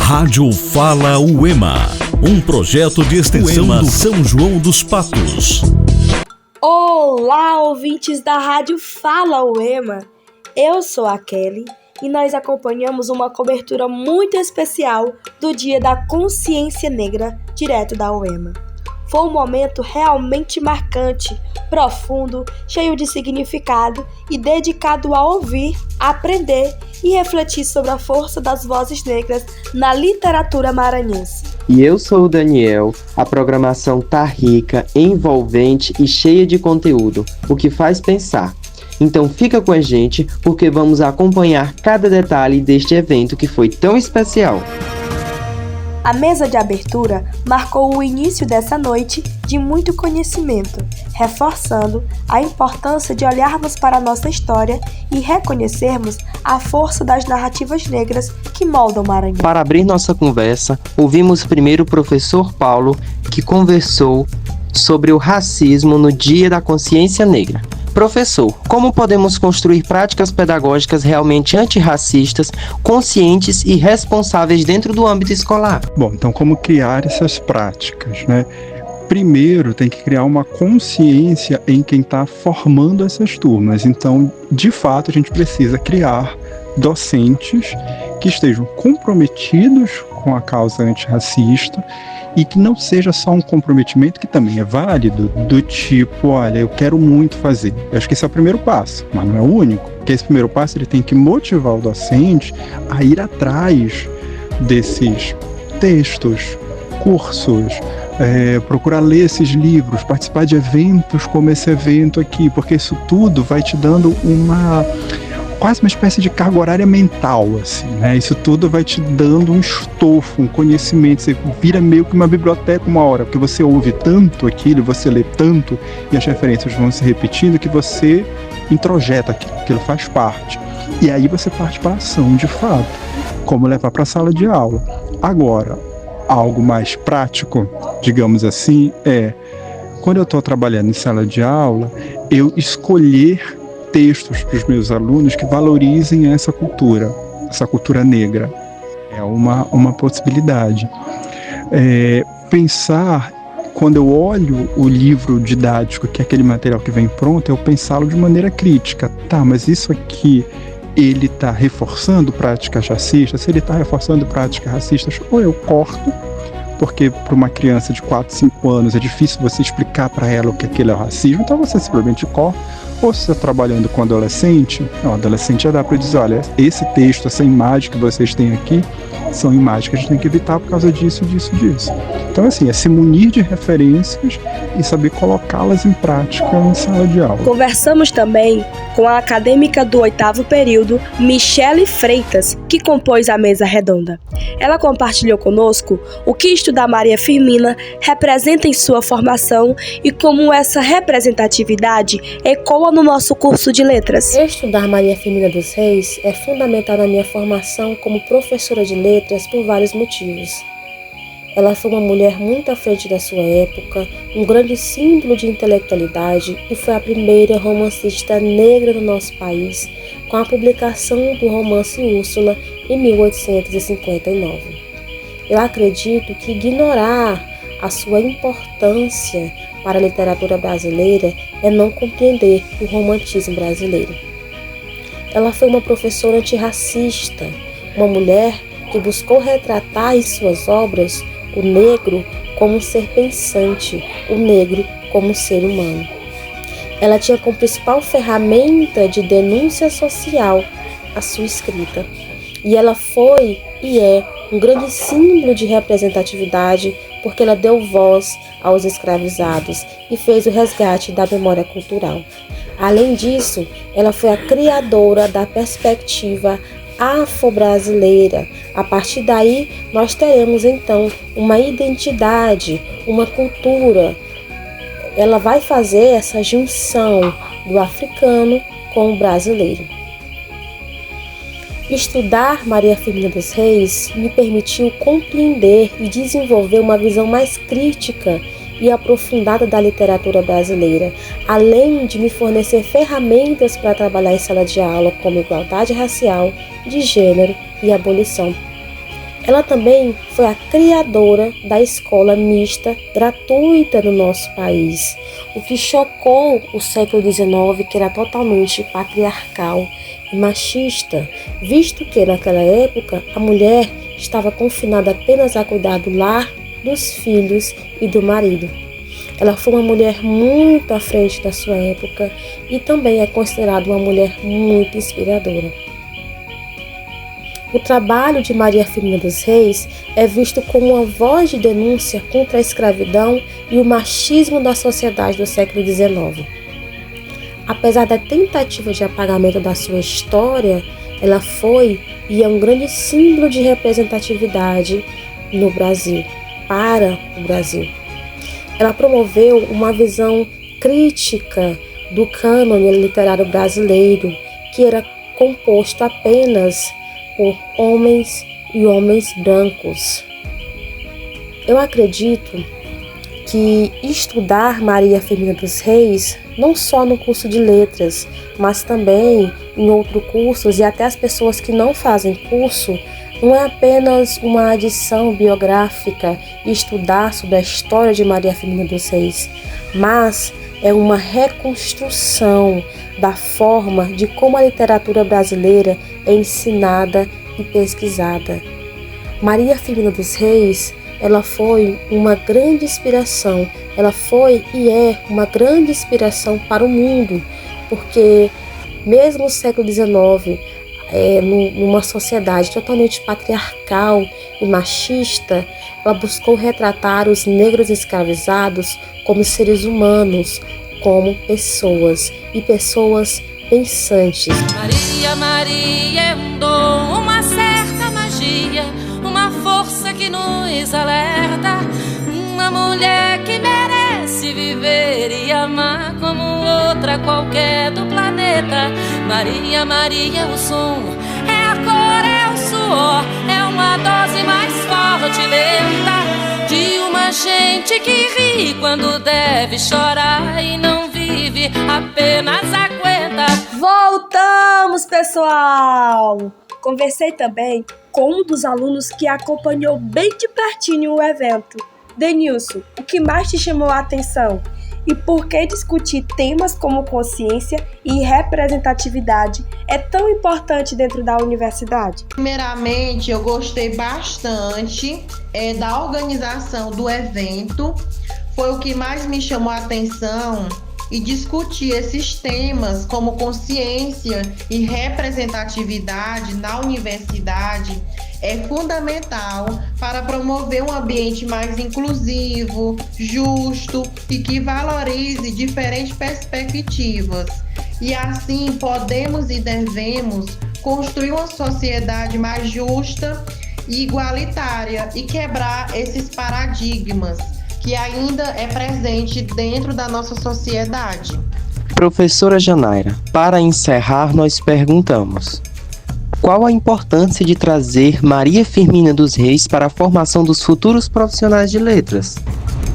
Rádio Fala UEMA, um projeto de extensão do São João dos Patos. Olá, ouvintes da Rádio Fala UEMA. Eu sou a Kelly e nós acompanhamos uma cobertura muito especial do Dia da Consciência Negra, direto da UEMA. Foi um momento realmente marcante, profundo, cheio de significado e dedicado a ouvir, aprender e refletir sobre a força das vozes negras na literatura maranhense. E eu sou o Daniel. A programação tá rica, envolvente e cheia de conteúdo, o que faz pensar. Então fica com a gente, porque vamos acompanhar cada detalhe deste evento que foi tão especial. A mesa de abertura marcou o início dessa noite de muito conhecimento, reforçando a importância de olharmos para a nossa história e reconhecermos a força das narrativas negras que moldam o Maranhão. Para abrir nossa conversa, ouvimos primeiro o professor Paulo, que conversou sobre o racismo no Dia da Consciência Negra. Professor, como podemos construir práticas pedagógicas realmente antirracistas, conscientes e responsáveis dentro do âmbito escolar? Bom, então como criar essas práticas, né? Primeiro tem que criar uma consciência em quem está formando essas turmas. Então, de fato, a gente precisa criar docentes que estejam comprometidos com a causa antirracista e que não seja só um comprometimento, que também é válido, do tipo, olha, eu quero muito fazer. Eu acho que esse é o primeiro passo, mas não é o único. Porque esse primeiro passo ele tem que motivar o docente a ir atrás desses textos, cursos, procurar ler esses livros, participar de eventos como esse evento aqui, porque isso tudo vai te dando quase uma espécie de carga horária mental, assim, né? Isso tudo vai te dando um estofo, um conhecimento. Você vira meio que uma biblioteca uma hora, porque você ouve tanto aquilo, você lê tanto, e as referências vão se repetindo, que você introjeta aquilo faz parte. E aí você parte para a ação, de fato. Como levar para a sala de aula. Agora, algo mais prático, digamos assim, quando eu estou trabalhando em sala de aula, eu escolher textos para os meus alunos que valorizem essa cultura negra. É uma possibilidade. Pensar, quando eu olho o livro didático, que é aquele material que vem pronto, eu pensá-lo de maneira crítica. Tá, mas isso aqui, ele está reforçando práticas racistas? Se ele está reforçando práticas racistas, ou eu corto, porque para uma criança de 4, 5 anos é difícil você explicar para ela o que aquilo é o racismo, então você simplesmente corta. Ou se você está trabalhando com adolescente, adolescente já dá para dizer, olha, esse texto, essa imagem que vocês têm aqui, são imagens que a gente tem que evitar por causa disso, disso. Então, assim, é se munir de referências e saber colocá-las em prática em sala de aula. Conversamos também com a acadêmica do 8º período, Michele Freitas, que compôs a mesa redonda. Ela compartilhou conosco o que estudar Maria Firmina representa em sua formação e como essa representatividade ecoa no nosso curso de letras. Estudar Maria Firmina dos Reis é fundamental na minha formação como professora de letras por vários motivos. Ela foi uma mulher muito à frente da sua época, um grande símbolo de intelectualidade e foi a primeira romancista negra no nosso país, com a publicação do romance Úrsula em 1859. Eu acredito que ignorar a sua importância para a literatura brasileira é não compreender o romantismo brasileiro. Ela foi uma professora antirracista, uma mulher que buscou retratar em suas obras o negro como um ser pensante, o negro como um ser humano. Ela tinha como principal ferramenta de denúncia social a sua escrita. E ela foi e é um grande símbolo de representatividade porque ela deu voz aos escravizados e fez o resgate da memória cultural. Além disso, ela foi a criadora da perspectiva afro-brasileira. A partir daí, nós teremos então uma identidade, uma cultura. Ela vai fazer essa junção do africano com o brasileiro. Estudar Maria Firmina dos Reis me permitiu compreender e desenvolver uma visão mais crítica e aprofundada da literatura brasileira, além de me fornecer ferramentas para trabalhar em sala de aula como igualdade racial, de gênero e abolição. Ela também foi a criadora da escola mista gratuita no nosso país, o que chocou o século XIX, que era totalmente patriarcal e machista, visto que naquela época a mulher estava confinada apenas a cuidar do lar, dos filhos e do marido. Ela foi uma mulher muito à frente da sua época e também é considerada uma mulher muito inspiradora. O trabalho de Maria Firmina dos Reis é visto como uma voz de denúncia contra a escravidão e o machismo da sociedade do século XIX. Apesar da tentativa de apagamento da sua história, ela foi e é um grande símbolo de representatividade no Brasil, para o Brasil. Ela promoveu uma visão crítica do cânone literário brasileiro, que era composto apenas por homens e homens brancos. Eu acredito que estudar Maria Firmina dos Reis, não só no curso de letras, mas também em outros cursos e até as pessoas que não fazem curso, não é apenas uma adição biográfica e estudar sobre a história de Maria Firmina dos Reis, mas é uma reconstrução da forma de como a literatura brasileira é ensinada e pesquisada. Maria Firmina dos Reis, ela foi uma grande inspiração, ela foi e é uma grande inspiração para o mundo, porque mesmo no século XIX, numa sociedade totalmente patriarcal e machista, ela buscou retratar os negros escravizados como seres humanos, como pessoas e pessoas pensantes. Maria, Maria é um dom, uma certa magia, uma força que nos alerta, uma mulher que merece viver e amar como outra qualquer do planeta. Maria, Maria é o som, é a cor, é o suor, é uma dose mais forte e lenta de uma gente que ri quando deve chorar e não vive, apenas aguenta. Voltamos, pessoal! Conversei também com um dos alunos que acompanhou bem de pertinho o evento. Denilson, o que mais te chamou a atenção? E por que discutir temas como consciência e representatividade é tão importante dentro da universidade? Primeiramente, eu gostei bastante da organização do evento. Foi o que mais me chamou a atenção, e discutir esses temas como consciência e representatividade na universidade é fundamental para promover um ambiente mais inclusivo, justo e que valorize diferentes perspectivas. E assim podemos e devemos construir uma sociedade mais justa e igualitária e quebrar esses paradigmas que ainda é presente dentro da nossa sociedade. Professora Janaira, para encerrar, nós perguntamos: qual a importância de trazer Maria Firmina dos Reis para a formação dos futuros profissionais de letras?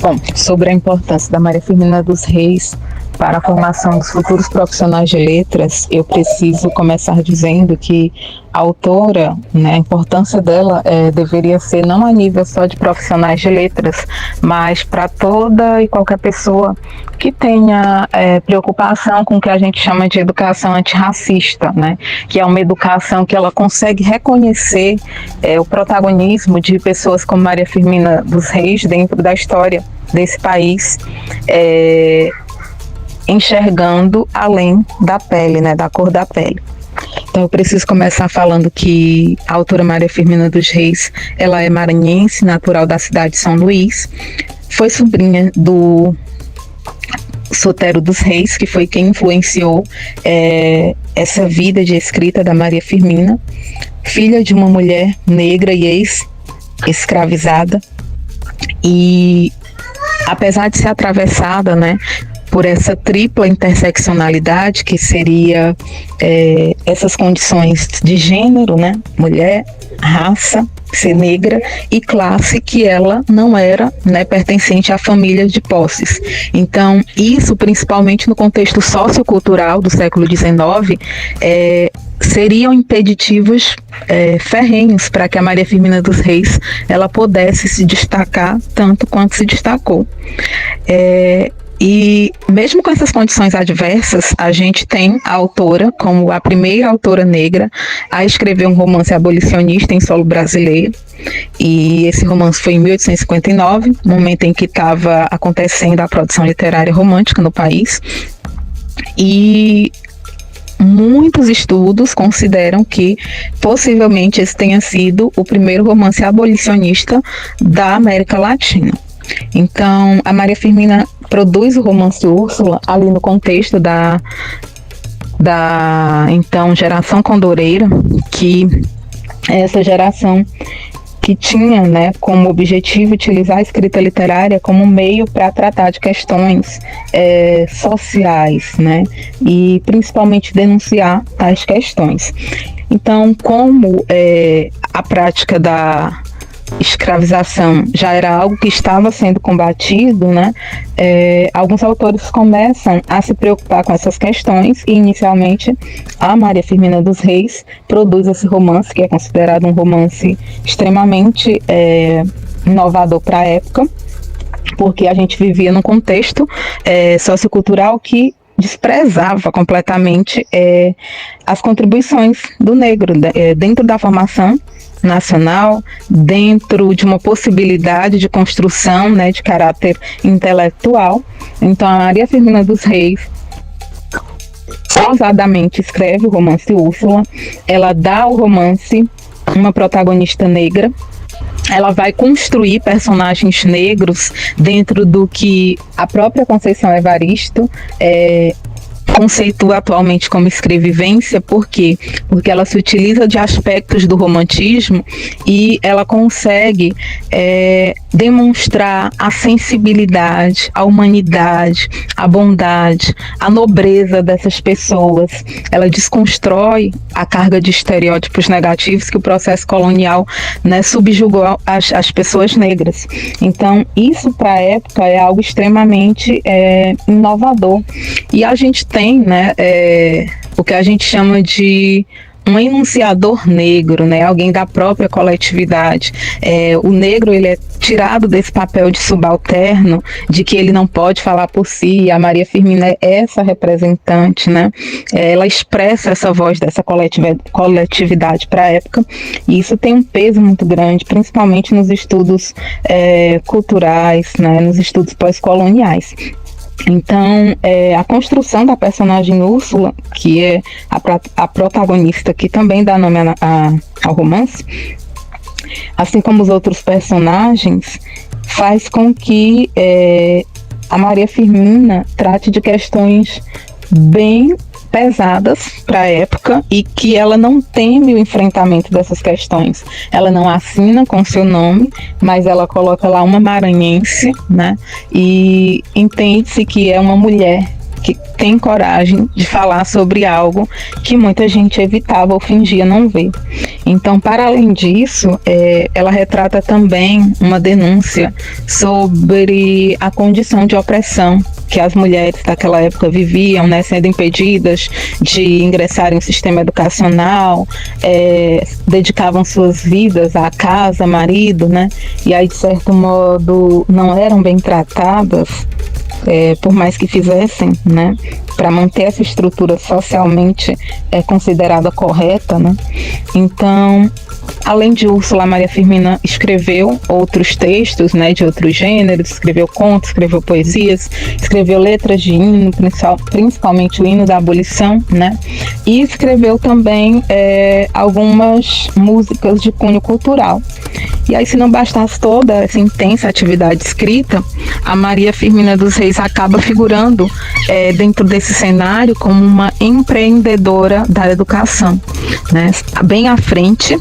Bom, sobre a importância da Maria Firmina dos Reis para a formação dos futuros profissionais de letras, eu preciso começar dizendo que a autora, a importância dela deveria ser não a nível só de profissionais de letras, mas para toda e qualquer pessoa que tenha preocupação com o que a gente chama de educação antirracista, que é uma educação que ela consegue reconhecer o protagonismo de pessoas como Maria Firmina dos Reis dentro da história desse país, enxergando além da pele, da cor da pele. Então eu preciso começar falando que a autora Maria Firmina dos Reis, ela é maranhense, natural da cidade de São Luís, foi sobrinha do Sotero dos Reis, que foi quem influenciou essa vida de escrita da Maria Firmina, filha de uma mulher negra e ex-escravizada, e apesar de ser atravessada, por essa tripla interseccionalidade, que seria essas condições de gênero, mulher, raça, ser negra, e classe, que ela não era pertencente à família de posses. Então, isso, principalmente no contexto sociocultural do século XIX, seriam impeditivos ferrenhos para que a Maria Firmina dos Reis ela pudesse se destacar tanto quanto se destacou. E mesmo com essas condições adversas, a gente tem a autora como a primeira autora negra a escrever um romance abolicionista em solo brasileiro. E esse romance foi em 1859, momento em que estava acontecendo a produção literária romântica no país. E muitos estudos consideram que possivelmente esse tenha sido o primeiro romance abolicionista da América Latina. Então, a Maria Firmina produz o romance Úrsula ali no contexto da então geração condoreira, que é essa geração que tinha, né, como objetivo utilizar a escrita literária como meio para tratar de questões sociais, né, e principalmente denunciar tais questões. Então, como a prática da escravização já era algo que estava sendo combatido, né? Alguns autores começam a se preocupar com essas questões e inicialmente a Maria Firmina dos Reis produz esse romance, que é considerado um romance extremamente inovador para a época, porque a gente vivia num contexto sociocultural que desprezava completamente as contribuições do negro dentro da formação nacional, dentro de uma possibilidade de construção, né, de caráter intelectual. Então, a Maria Firmina dos Reis ousadamente escreve o romance Úrsula, ela dá ao romance uma protagonista negra, ela vai construir personagens negros dentro do que a própria Conceição Evaristo conceitua atualmente como escrevivência. Por quê? Porque ela se utiliza de aspectos do romantismo e ela consegue demonstrar a sensibilidade, a humanidade, a bondade, a nobreza dessas pessoas. Ela desconstrói a carga de estereótipos negativos que o processo colonial, né, subjugou as pessoas negras. Então, isso para a época é algo extremamente inovador. E a gente tem, né, o que a gente chama de um enunciador negro, né, alguém da própria coletividade. O negro, ele é tirado desse papel de subalterno, de que ele não pode falar por si. A Maria Firmina é essa representante, né? Ela expressa essa voz dessa coletividade para a época, e isso tem um peso muito grande, principalmente nos estudos culturais, né, nos estudos pós-coloniais. Então, a construção da personagem Úrsula, que é a protagonista, que também dá nome ao romance, assim como os outros personagens, faz com que a Maria Firmina trate de questões bem pesadas para a época e que ela não teme o enfrentamento dessas questões. Ela não assina com seu nome, mas ela coloca lá uma maranhense, né? E entende-se que é uma mulher que tem coragem de falar sobre algo que muita gente evitava ou fingia não ver. Então, para além disso, ela retrata também uma denúncia sobre a condição de opressão que as mulheres daquela época viviam, né, sendo impedidas de ingressarem no sistema educacional, dedicavam suas vidas à casa, marido, né, e aí de certo modo não eram bem tratadas, por mais que fizessem, né, para manter essa estrutura socialmente considerada correta, né. Então, além de Úrsula, Maria Firmina escreveu outros textos, né, de outros gêneros, escreveu contos, escreveu poesias, escreveu letras de hino, principalmente o hino da abolição, né, e escreveu também algumas músicas de cunho cultural. E aí, se não bastasse toda essa intensa atividade escrita, a Maria Firmina dos Reis acaba figurando dentro desse cenário como uma empreendedora da educação, né? Bem à frente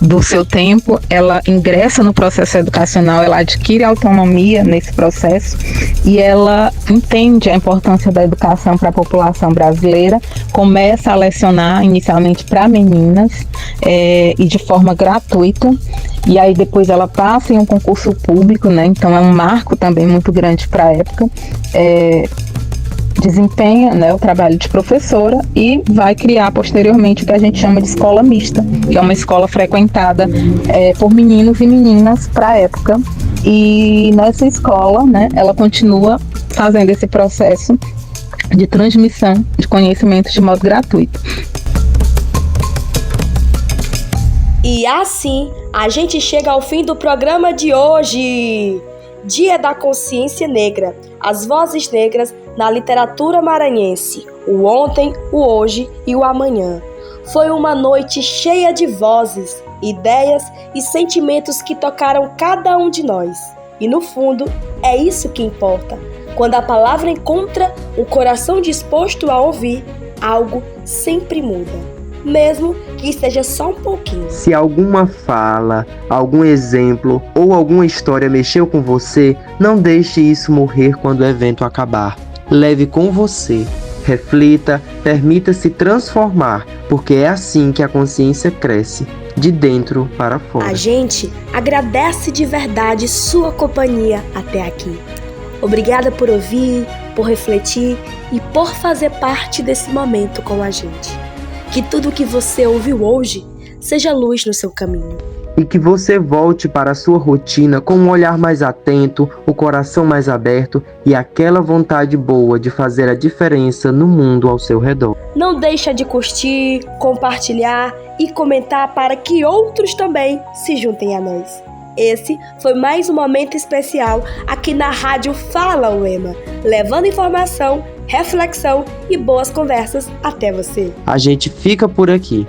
do seu tempo, ela ingressa no processo educacional, ela adquire autonomia nesse processo e ela entende a importância da educação para a população brasileira, começa a lecionar inicialmente para meninas e de forma gratuita, e aí depois ela passa em um concurso público, né? Então é um marco também muito grande para a época. desempenha, né, o trabalho de professora e vai criar posteriormente o que a gente chama de escola mista, que é uma escola frequentada por meninos e meninas para a época. E nessa escola, né, ela continua fazendo esse processo de transmissão de conhecimento de modo gratuito. E assim, a gente chega ao fim do programa de hoje. Dia da Consciência Negra, as vozes negras na literatura maranhense, o ontem, o hoje e o amanhã. Foi uma noite cheia de vozes, ideias e sentimentos que tocaram cada um de nós. E no fundo, é isso que importa. Quando a palavra encontra um coração disposto a ouvir, algo sempre muda, mesmo que seja só um pouquinho. Se alguma fala, algum exemplo ou alguma história mexeu com você, não deixe isso morrer quando o evento acabar. Leve com você, reflita, permita-se transformar, porque é assim que a consciência cresce, de dentro para fora. A gente agradece de verdade sua companhia até aqui. Obrigada por ouvir, por refletir e por fazer parte desse momento com a gente. Que tudo que você ouviu hoje seja luz no seu caminho. E que você volte para a sua rotina com um olhar mais atento, o coração mais aberto e aquela vontade boa de fazer a diferença no mundo ao seu redor. Não deixa de curtir, compartilhar e comentar para que outros também se juntem a nós. Esse foi mais um momento especial aqui na Rádio Fala UEMA, levando informação, reflexão e boas conversas até você. A gente fica por aqui.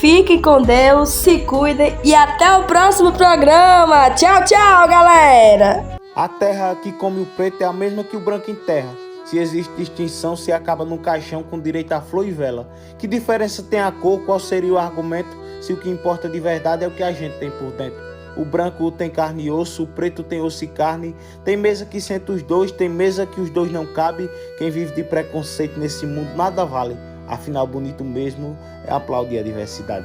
Fiquem com Deus, se cuidem e até o próximo programa. Tchau, tchau, galera! A terra que come o preto é a mesma que o branco enterra. Se existe distinção, se acaba num caixão com direito a flor e vela. Que diferença tem a cor? Qual seria o argumento? Se o que importa de verdade é o que a gente tem por dentro. O branco tem carne e osso, o preto tem osso e carne. Tem mesa que senta os dois, tem mesa que os dois não cabem. Quem vive de preconceito nesse mundo nada vale. Afinal, bonito mesmo é aplaudir a diversidade.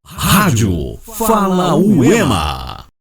Rádio Fala UEMA.